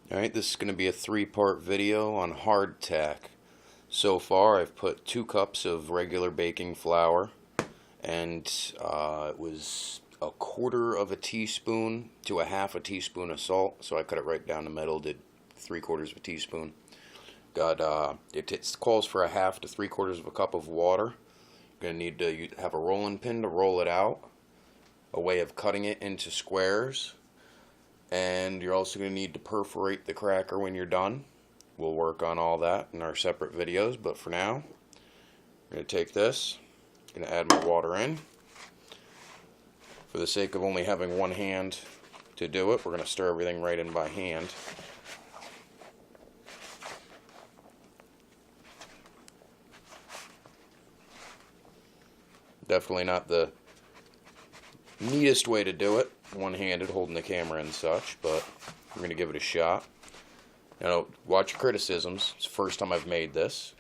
Alright, this is going to be a three-part video on hardtack. So far I've put 2 cups of regular baking flour, and it was a quarter of a teaspoon to a half a teaspoon of salt, so I cut it right down the middle, did 3/4 of a teaspoon. It calls for a half to 3/4 of a cup of water. You're going to need to have a rolling pin to roll it out, a way of cutting it into squares, and you're also going to need to perforate the cracker when you're done. We'll work on all that in our separate videos, but for now, I'm going to take this, I'm going to add my water in. For the sake of only having one hand to do it, we're going to stir everything right in by hand. Definitely not the neatest way to do it, one-handed, holding the camera and such, but we're going to give it a shot. Now, watch your criticisms. It's the first time I've made this.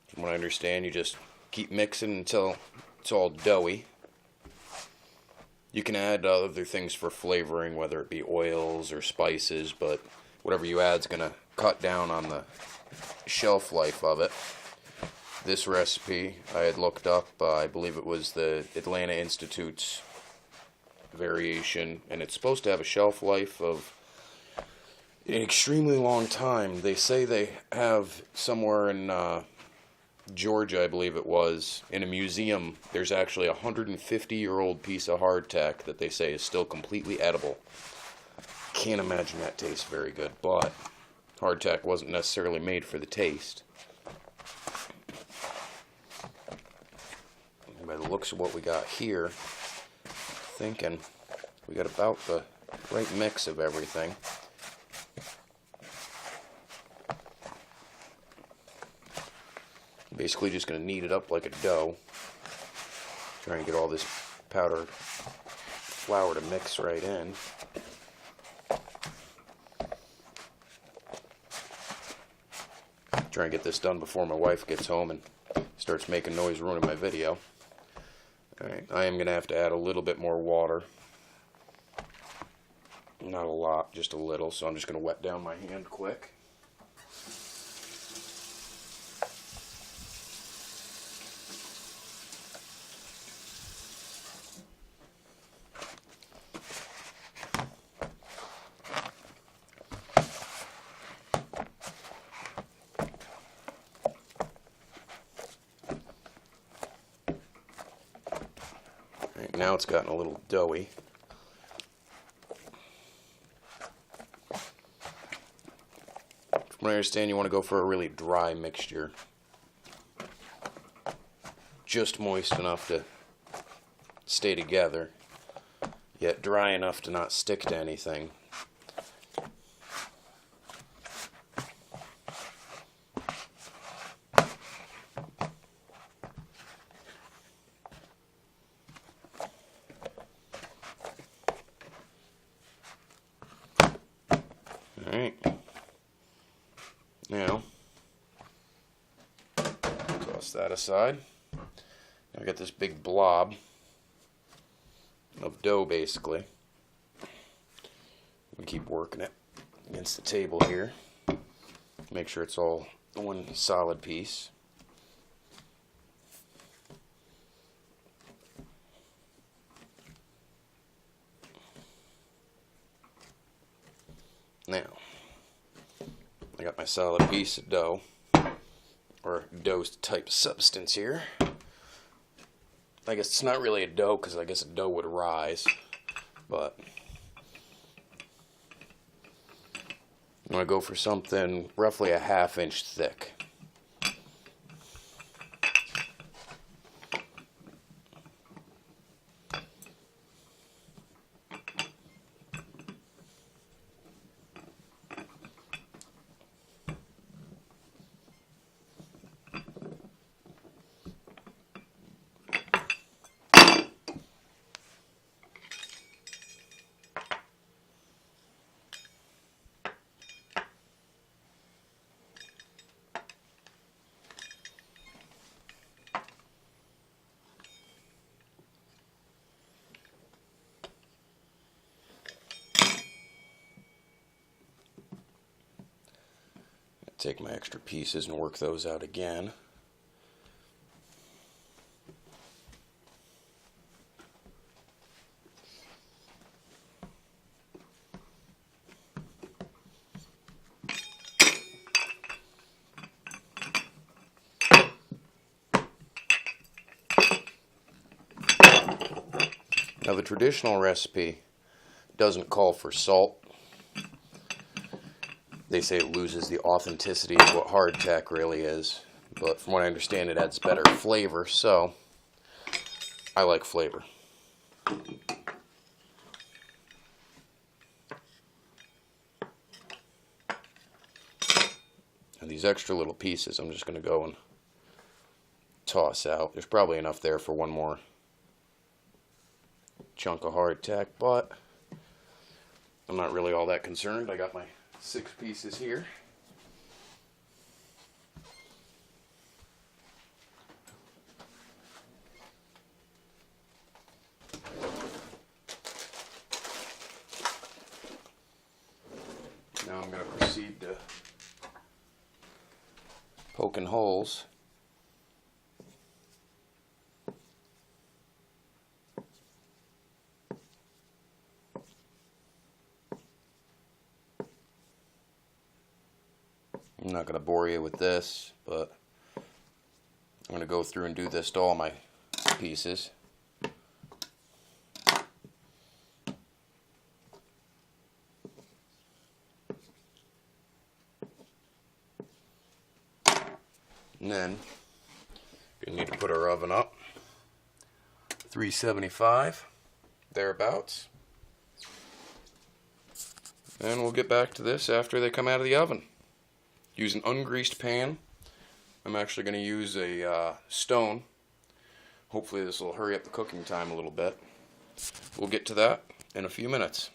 From what I understand, you just keep mixing until it's all doughy. You can add other things for flavoring, whether it be oils or spices, but whatever you add is going to cut down on the shelf life of it. This recipe I had looked up, I believe it was the Atlanta Institute's variation, and it's supposed to have a shelf life of an extremely long time. They say they have somewhere in Georgia, I believe it was, in a museum, there's actually a 150-year-old piece of hardtack that they say is still completely edible. Can't imagine that tastes very good, but hardtack wasn't necessarily made for the taste. By the looks of what we got here, thinking we got about the right mix of everything. Basically just going to knead it up like a dough. Try and get all this powdered flour to mix right in. Try and get this done before my wife gets home and starts making noise ruining my video. Alright, I am going to have to add a little bit more water. Not a lot, just a little, so I'm just going to wet down my hand quick. Now it's gotten a little doughy. From what I understand, you want to go for a really dry mixture. Just moist enough to stay together, yet dry enough to not stick to anything. Alright, now, toss that aside. Now I got this big blob of dough basically. We keep working it against the table here. Make sure it's all one solid piece. Now, I got my solid piece of dough, or dough type substance here. I guess it's not really a dough because I guess a dough would rise, but I'm going to go for something roughly a 1/2 inch thick. Take my extra pieces and work those out again. Now the traditional recipe doesn't call for salt. They say it loses the authenticity of what hardtack really is, but from what I understand it adds better flavor, so I like flavor. And these extra little pieces I'm just going to go and toss out. There's probably enough there for one more chunk of hardtack, but I'm not really all that concerned. I got my 6 pieces here. Now I'm going to proceed to poking holes. I'm not going to bore you with this, but I'm going to go through and do this to all my pieces. And then we need to put our oven up, 375, thereabouts. And we'll get back to this after they come out of the oven. Use an ungreased pan. I'm actually going to use a stone. Hopefully this will hurry up the cooking time a little bit. We'll get to that in a few minutes.